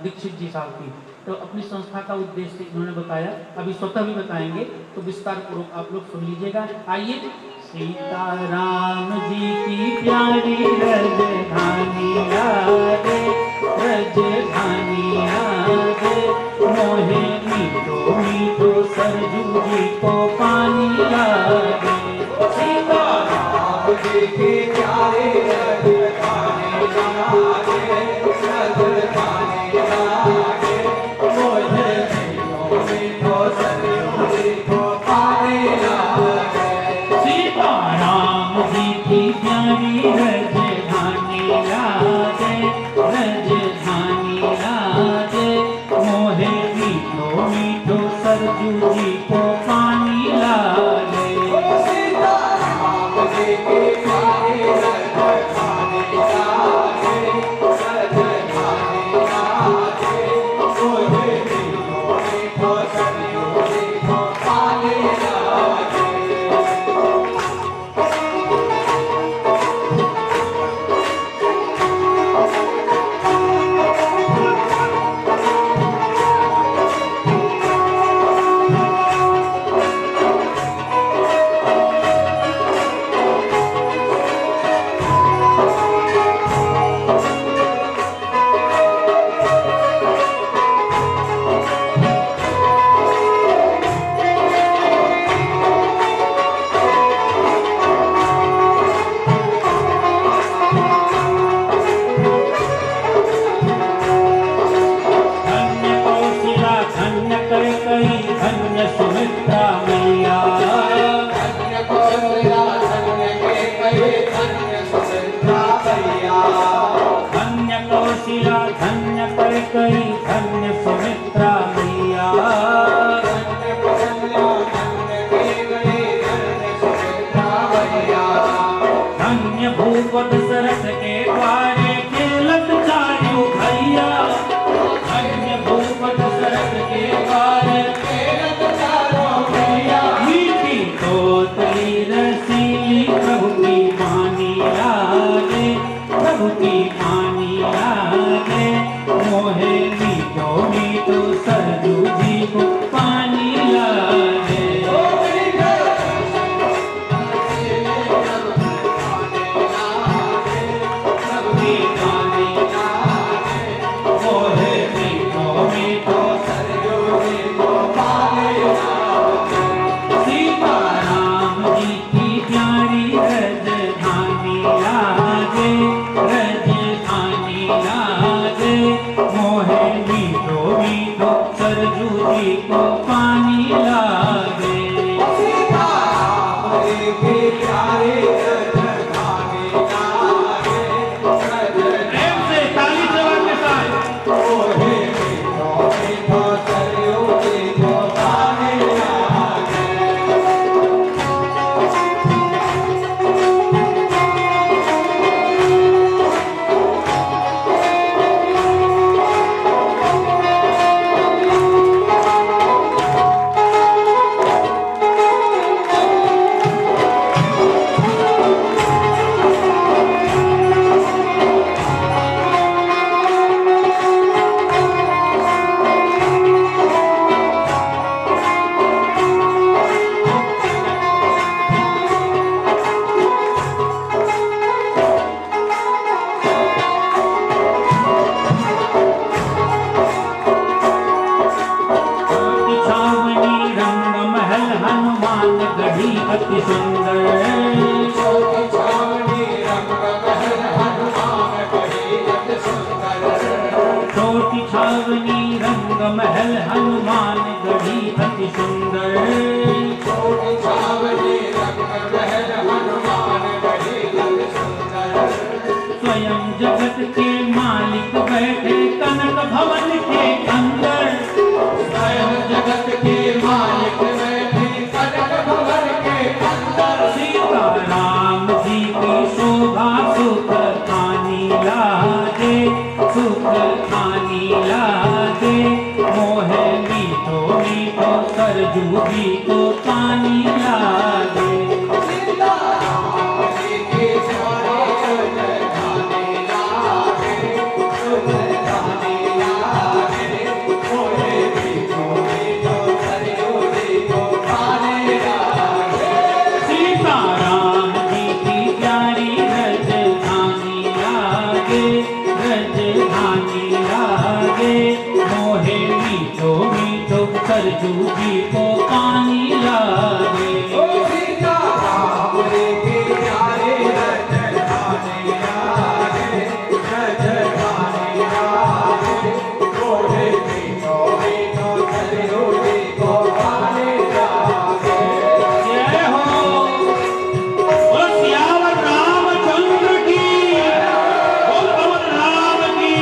दीक्षित जी साहब की, तो अपनी संस्था का उद्देश्य इन्होंने बताया, अभी स्वतः भी बताएंगे तो विस्तार पूर्वक आप लोग सुन लीजिएगा। आइए, सीताराम जी की प्यारी रजधानी आगे, रजधानी आगे, मोहे मीठो मीठो सरजू जी को पानी लागे। सीताराम जी की प्यारी रजधानी आगे, रजधानी आगे, मोहे मीठो मीठो सरजू जी को पानी लागे। सीताराम जी की प्यारी रजधानी आगे, रजधानी आगे, मीठो सरजू जी को पानी लागे। सीताराम जी के प्यारे रजधानी लागे, प्रेम से ताली जवाब के साथ। मोहे मीठो मीठो सरयू जी को पानी लागे। छावनी रंग महल हनुमान गढ़ी अति सुंदर। छोटी छावनी रंग महल हनुमान गढ़ी अति सुंदर। छोटी छावनी रंग महल हनुमान गढ़ी अति सुंदर। छोटी छावनी रंग महल हनुमान गढ़ी अति सुंदर। स्वयं जगत के मालिक बैठे कनक भवन के अंदर। स्वयं जगत के मालिक बैठे कनक भवन के अंदर। सीताराम जी की शोभा सुख खानी लागे, सुख खानी लागे। मोहे मीठो मीठो सरजू जी को पानी लागे। सीताराम जी के प्यारे रजधानी लागे, सुखधानी लागे। मोहे मीठो मीठो सरयू जी को पानी लागे। सीताराम जी की प्यारी रजधानी लागे, रजधानी लागे। मोहे मीठो मीठो सरजू जी को पानी लागे। ओ सीताराम जी के प्यारे रजधानी लागे, रजधानी लागे। मोहे मीठो मीठो सरयू जी को पानी लागे। जय हो बोलो सियावर रामचंद्र की, बोल पवन राम की।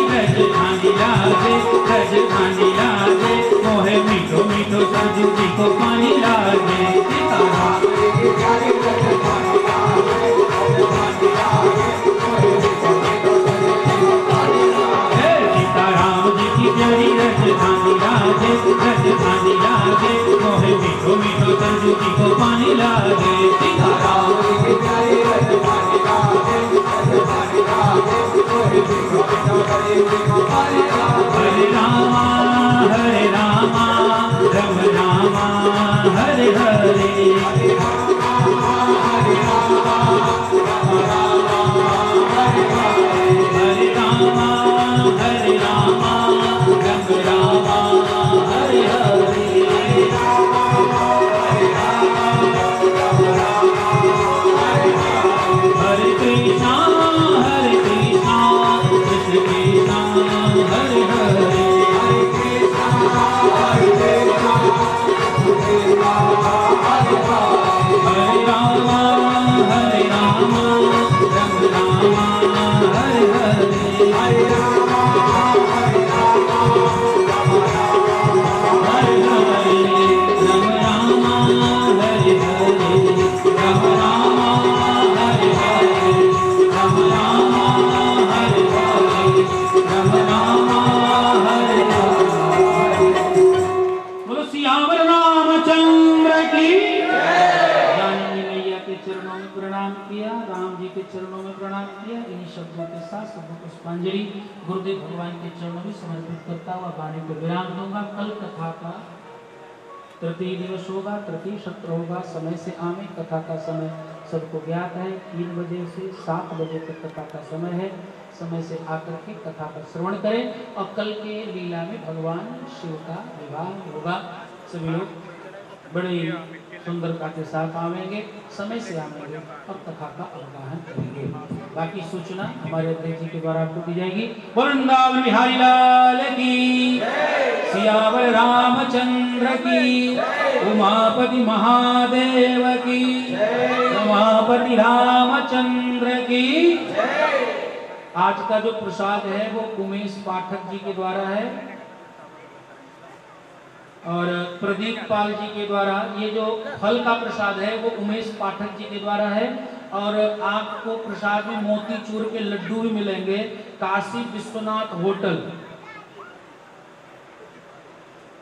राजधानी लागे, राजधानी लागे, मोहे मीठो मीठो सरजू जी को पानी लागे। सीताराम की प्यारी राजधानी लागे, राजधानी लागे, मोहे मीठो मीठो सरजू जी को पानी लागे। सीताराम जी की प्यारी राजधानी लागे, राजधानी लागे, मोहे मीठो मीठो सरजू जी को पानी लागे। सीताराम की प्यारी राजधानी लागे, राजधानी लागे, मोहे मीठो मीठो सरजू जी को पानी लागे। हरे रामा हरे रामा, राम रामा हरे हरे, हरे रामा हरे रामा, राम रामा हरे हरे। हरे रामा हरे रामा, राम रामा हरे हरे। हरे कृष्णा कृष्ण कृष्णा हरे हरे, हरे कृष्णा हरे कृष्णा, कृष्ण कृष्णा हरे हरे। हरे रामा राम रामा हरे हरे। हरे रामा हरे रामा, राम रामा हरे हरे, राम रामा हरे हरे, राम रामा हरे हरे, राम रामा हरे हरे, राम रामा हरे हरे। बोलो सियावर रामचंद्र की जानकी मैया के चरणों में प्रणाम किया, राम जी के चरणों में प्रणाम किया। इन्हीं शब्दों के साथ सब पुष्पांजलि गुरुदेव भगवान के चरणों में समर्पित करता हुआ वाणी को विराम दूंगा। कल कथा का तृतीय दिवस होगा, तृतीय सत्र होगा। समय से आमे, कथा का समय सबको ज्ञात है, 3 बजे से 7 बजे तक कथा का समय है। समय से आकर के कथा का श्रवण करें और कल के लीला में भगवान शिव का विवाह होगा। सभी लोग बड़े सुंदरता के साथ आवेंगे, समय से आवेंगे और कथा का अवगाहन करेंगे। बाकी सूचना हमारे अध्यक्ष जी के द्वारा आपको दी जाएगी। वृंदावन बिहारी लाल की, सियावर रामचंद्र की, उमापति महादेव की, उमापति रामचंद्र की। आज का जो प्रसाद है वो उमेश पाठक जी के द्वारा है और प्रदीप पाल जी के द्वारा। ये जो फल का प्रसाद है वो उमेश पाठक जी के द्वारा है और आपको प्रसाद में मोतीचूर के लड्डू भी मिलेंगे, काशी विश्वनाथ होटल।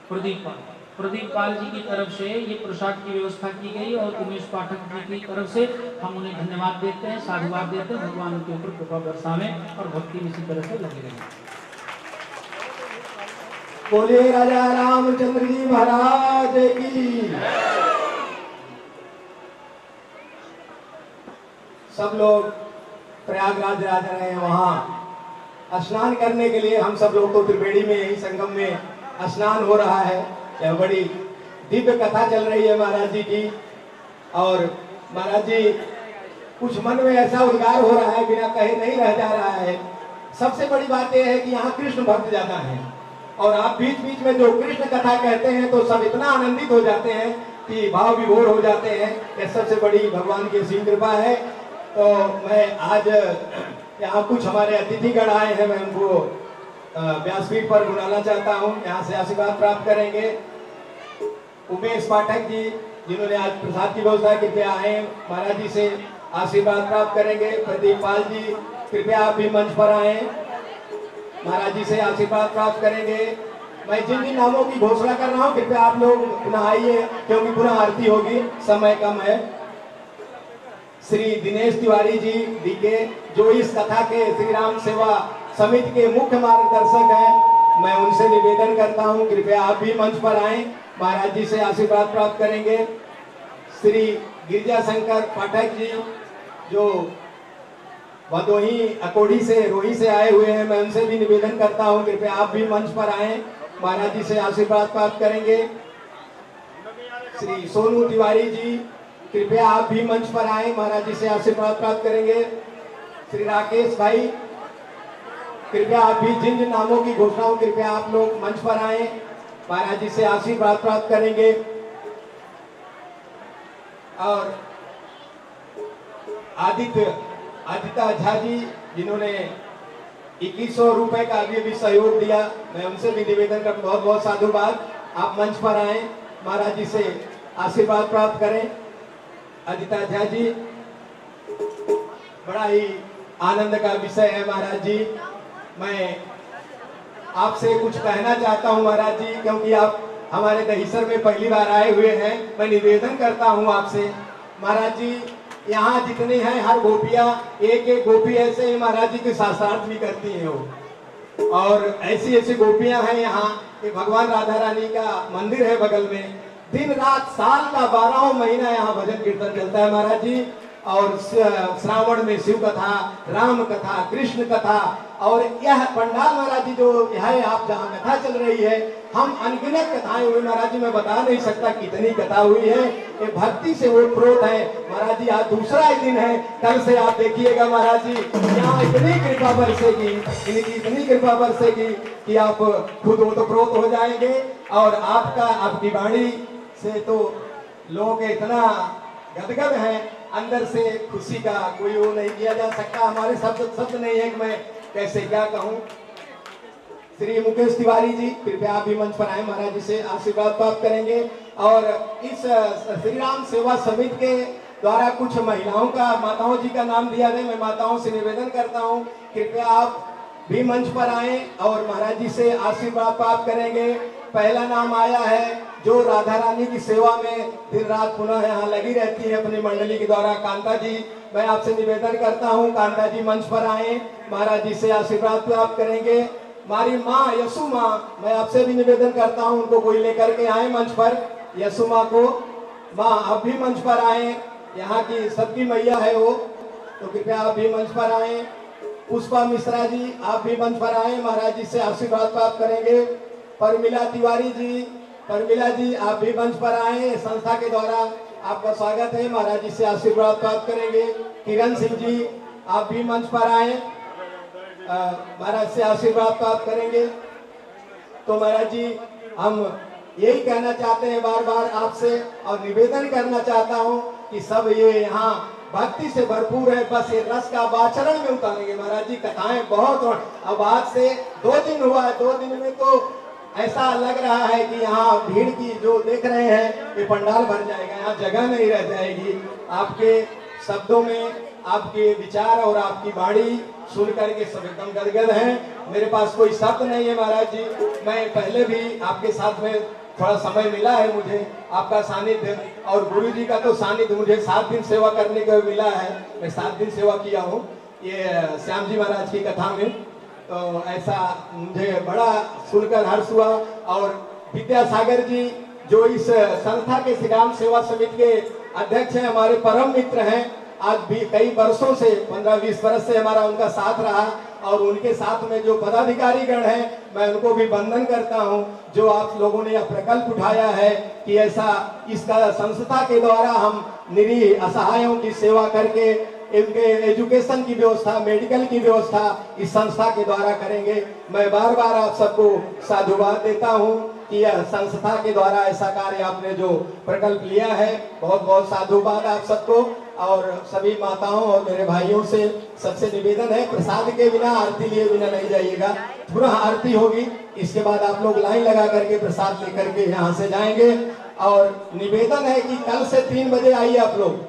प्रदीप पाल जी की तरफ से ये प्रसाद की व्यवस्था की गई और उमेश पाठक जी की तरफ से हम उन्हें धन्यवाद देते हैं, साधुवाद देते हैं। भगवान उनके ऊपर कृपा बरसावें और भक्ति इसी तरह से लगे रहें। बोलिए राजा रामचंद्र जी महाराज की। सब लोग प्रयागराज जा रहे हैं, वहाँ स्नान करने के लिए। हम सब लोग तो त्रिवेणी में यही संगम में स्नान हो रहा है। यह बड़ी दिव्य कथा चल रही है महाराज जी की। और महाराज जी कुछ मन में ऐसा उद्गार हो रहा है, बिना कहे नहीं रह जा रहा है। सबसे बड़ी बात यह है कि यहाँ कृष्ण भक्त ज्यादा हैं और आप बीच बीच में जो कृष्ण कथा कहते हैं तो सब इतना आनंदित हो जाते हैं कि भाव विभोर हो जाते हैं। यह सबसे बड़ी भगवान की असीम कृपा है। तो मैं आज यहाँ कुछ हमारे अतिथिगण आए हैं, मैं उनको व्यासपीठ पर बुलाना चाहता हूँ, यहाँ से आशीर्वाद प्राप्त करेंगे। उमेश पाठक जी जिन्होंने आज प्रसाद की व्यवस्था, कृपया आए, महाराज जी से आशीर्वाद प्राप्त करेंगे। प्रदीप पाल जी कृपया आप भी मंच पर आए, महाराज जी से आशीर्वाद प्राप्त करेंगे। मैं जिन जिन नामों की घोषणा कर रहा हूँ कृपया आप लोग पुनः आइए, क्योंकि पुनः आरती होगी, समय कम है। श्री दिनेश तिवारी जी डीके, जो इस कथा के श्री राम सेवा समिति के मुख्य मार्गदर्शक हैं, मैं उनसे निवेदन करता हूं कृपया आप भी मंच पर आएं, महाराज जी से आशीर्वाद प्राप्त करेंगे। श्री गिरिजा शंकर पाठक जी जो भदोही अकोड़ी से रोही से आए हुए हैं, मैं उनसे भी निवेदन करता हूं कृपया आप भी मंच पर आएं, महाराज जी से आशीर्वाद प्राप्त करेंगे। श्री सोनू तिवारी जी कृपया आप भी मंच पर आएं, महाराज जी से आशीर्वाद प्राप्त करेंगे। श्री राकेश भाई कृपया आप भी जिन जिन नामों की घोषणा हो कृपया आप लोग मंच पर आएं, महाराज जी से आशीर्वाद प्राप्त करेंगे। और आदित्य झा जी जिन्होंने 2100 रुपए का भी सहयोग दिया। मैं उनसे भी निवेदन कर बहुत बहुत साधुवाद। आप मंच पर आए, महाराज जी से आशीर्वाद प्राप्त करें। अजिता झा जी, बड़ा ही आनंद का विषय है महाराज जी। मैं आपसे कुछ कहना चाहता हूं महाराज जी, क्योंकि आप हमारे दहीसर में पहली बार आए हुए हैं। मैं निवेदन करता हूं आपसे महाराज जी, यहाँ जितने हैं हर गोपियां, एक एक गोपी ऐसे ही महाराज जी के शास्त्रार्थ भी करती हैं वो। और ऐसी ऐसी गोपियां हैं यहाँ कि भगवान राधा रानी का मंदिर है बगल में। दिन रात साल का 12 महीना यहाँ भजन कीर्तन चलता है महाराज जी। और श्रावण में शिव कथा, राम कथा, कृष्ण कथा, और यह पंडाल महाराज जी जो है आप जहाँ कथा चल रही है, हम अनगिनत कथाएं हुई महाराज जी। मैं बता नहीं सकता कितनी कथा हुई है। ये भक्ति से वो प्रोत है महाराज जी। आज दूसरा ही दिन है, कल से आप देखिएगा महाराज जी यहाँ इतनी कृपा बरसेगी, इनकी इतनी कृपा बरसेगी कि आप खुद ओतप्रोत हो जाएंगे। और आपकी वाणी से तो लोग इतना गदगद है अंदर से, खुशी का कोई वो नहीं किया जा सकता। हमारे शब्द नहीं है कि मैं कैसे क्या कहूँ। श्री मुकेश तिवारी जी, कृपया आप भी मंच पर आए, महाराज जी से आशीर्वाद प्राप्त करेंगे। और इस श्री राम सेवा समिति के द्वारा कुछ महिलाओं का, माताओं जी का नाम दिया गया। मैं माताओं से निवेदन करता हूँ, कृपया आप भी मंच पर आए और महाराज जी से आशीर्वाद प्राप्त करेंगे। पहला नाम आया है जो राधा रानी की सेवा में दिन रात पुनः यहाँ लगी रहती है अपनी मंडली के द्वारा, कांता जी। मैं आपसे निवेदन करता हूँ कांता जी मंच पर आए, महाराज जी से आशीर्वाद प्राप्त करेंगे। हमारी माँ यसु माँ, मैं आपसे भी निवेदन करता हूँ उनको कोई लेकर के आए मंच पर, यसु माँ को। माँ आप भी मंच पर आए, यहाँ की सबकी मैया है वो, तो कृपया आप भी मंच पर आए। पुष्पा मिश्रा जी आप भी मंच पर आए, महाराज जी से आशीर्वाद प्राप्त करेंगे। परमिला तिवारी जी, परमिला जी आप भी मंच पर आए, संस्था के द्वारा आपका स्वागत है, महाराज जी से आशीर्वाद प्राप्त करेंगे। किरण सिंह जी आप भी मंच पर आए, महाराज से आशीर्वाद प्राप्त करेंगे। तो महाराज जी हम यही कहना चाहते हैं बार बार आपसे, और निवेदन करना चाहता हूँ कि सब ये यहाँ भक्ति से भरपूर है, बस ये रस का आचरण में उतारेंगे महाराज जी। कथाएं बहुत, और अब आज से 2 दिन हुआ है, 2 दिन में तो ऐसा लग रहा है कि यहाँ भीड़ की जो देख रहे हैं ये पंडाल भर जाएगा, यहाँ जगह नहीं रह जाएगी। आपके शब्दों में आपके विचार और आपकी वाणी सुन करके सब एकदम गदगद हैं। मेरे पास कोई शब्द नहीं है महाराज जी। मैं पहले भी आपके साथ में थोड़ा समय मिला है मुझे, आपका सानिध्य, और गुरु जी का तो सानिध्य मुझे 7 दिन सेवा करने को मिला है। मैं 7 दिन सेवा किया हूँ ये श्याम जी महाराज की कथा में, तो ऐसा मुझे बड़ा सुनकर हर्ष हुआ। और विद्यासागर जी जो इस संस्था के श्री राम सेवा समिति के अध्यक्ष हैं, हमारे परम मित्र हैं। आज भी कई वर्षों से 15-20 वर्ष से हमारा उनका साथ रहा, और उनके साथ में जो पदाधिकारी गण हैं मैं उनको भी वंदन करता हूं। जो आप लोगों ने यह प्रकल्प उठाया है कि ऐसा इसका संस्था के द्वारा हम निरीह असहायों की सेवा करके इनके एजुकेशन की व्यवस्था, मेडिकल की व्यवस्था इस संस्था के द्वारा करेंगे। मैं बार बार आप सबको साधुवाद देता हूं कि यह संस्था के द्वारा ऐसा कार्य आपने जो प्रकल्प लिया है, बहुत बहुत साधुवाद आप सबको। और सभी माताओं और मेरे भाइयों से सबसे निवेदन है, प्रसाद के बिना, आरती लिए बिना नहीं जाइएगा। पुनः आरती होगी, इसके बाद आप लोग लाइन लगा करके प्रसाद लेकर के यहाँ से जाएंगे। और निवेदन है कि कल से 3 बजे आइए आप लोग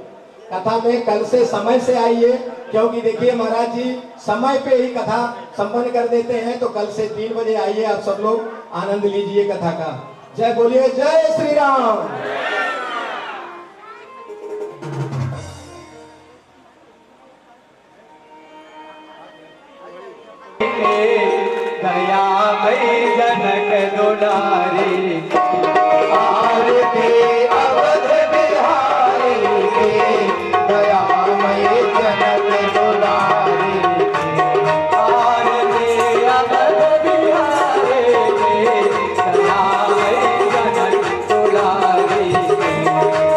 कथा में, कल से समय से आइए, क्योंकि देखिए महाराज जी समय पे ही कथा संपन्न कर देते हैं। तो कल से 3 बजे आइए, आप सब लोग आनंद लीजिए कथा का। जय बोलिए, जय श्री राम। दयामय जनक दुलारी, आरती अवध बिहारी के, दयामय जनक दुलारी के, आरती अवध बिहारी के, दयामय जनक दुलारी के,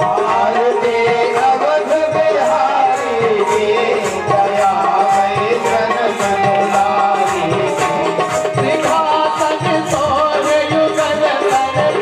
आरती अवध बिहारी के, दयामय जनक दुलारी के। सिंहासन सोर युगल कर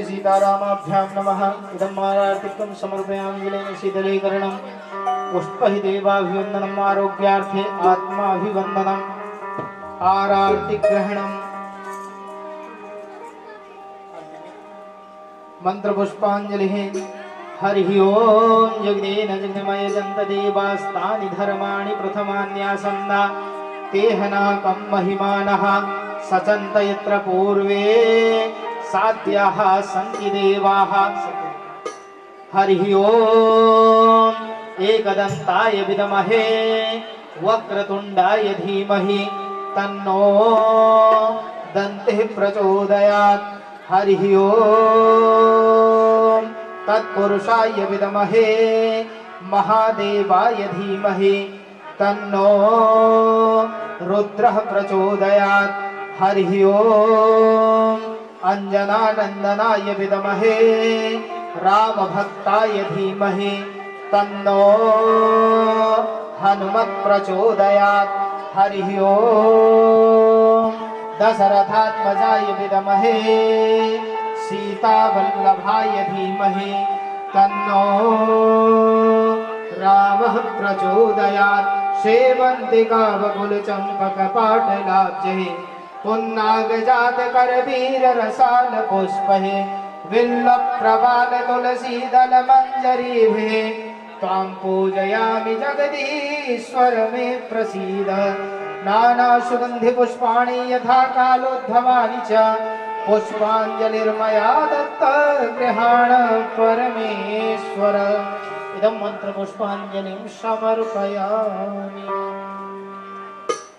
सीतारामाभ्यां नमः। इदं आरार्तिकं समर्पयामि विलेन शीतलीकरणं पुष्पहि देवाभिवन्दनम् आरोग्यार्थे आत्माभिवन्दनम् आरार्तिग्रहणम् मंत्रपुष्पाञ्जलिः। हरिः ओं जगदेन जगन्मय जन्तदेवास्तानि धर्माणि प्रथमान्यासन्ना तेहनाकं महिमानः सचन्त यत्र पूर्वे साध्याः सन्ति देवाः। हरिः ओं एकदन्ताय विद्महे वक्रतुण्डाय धीमहि तन्नो दन्तिः प्रचोदयात्। हरिः ओं तत्पुरुषाय विद्महे महादेवाय धीमहि तन्नो रुद्रः प्रचोदयात्। हरिः ओं अंजनानंदनाय विद्महे रामभक्ताय धीमहि तन्नो हनुमत् प्रचोदयात्। हरिः ओं दशरथात्मजाय विद्महे सीतावल्लभाय धीमहि तन्नो रामः प्रचोदयात्। सेवन्तिकावकुलचम्पकपाटलाब्जैः पुन्नागजात करवीर रसाल पुष्पहे विल्लप्रवाल तुलसी दल मंजरीभिः त्वां पूजयामि जगदीश्वर मे प्रसीद। नाना सुगंधि पुष्पाणि यथा कालोद्भवानि च पुष्पाञ्जलिर्मया दत्त गृहाण परमेश्वर। इदं मंत्र पुष्पाञ्जलिं समर्पयामि।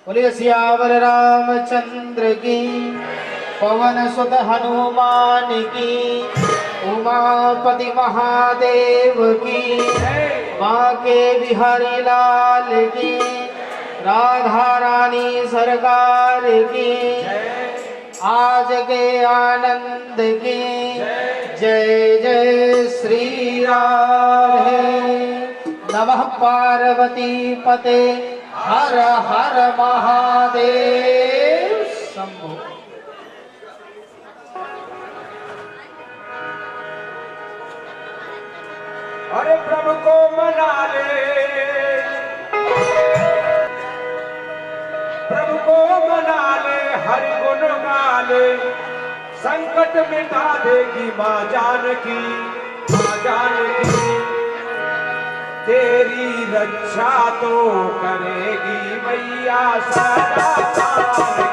बोलिए सियावर रामचंद्र की पवन सुत हनुमान की उमापति महादेव की बांके बिहारी लाल की राधा रानी सरकार की आज के आनंद की जय जय श्री राधे। नमः पार्वती पते हर हर महादेव। शंभो। अरे प्रभु को मना ले, प्रभु को मना ले, हरि गुण गा ले, संकट मिटा देगी माँ जानकी, माँ जानकी। तेरी रक्षा तो करेगी मैया सदा।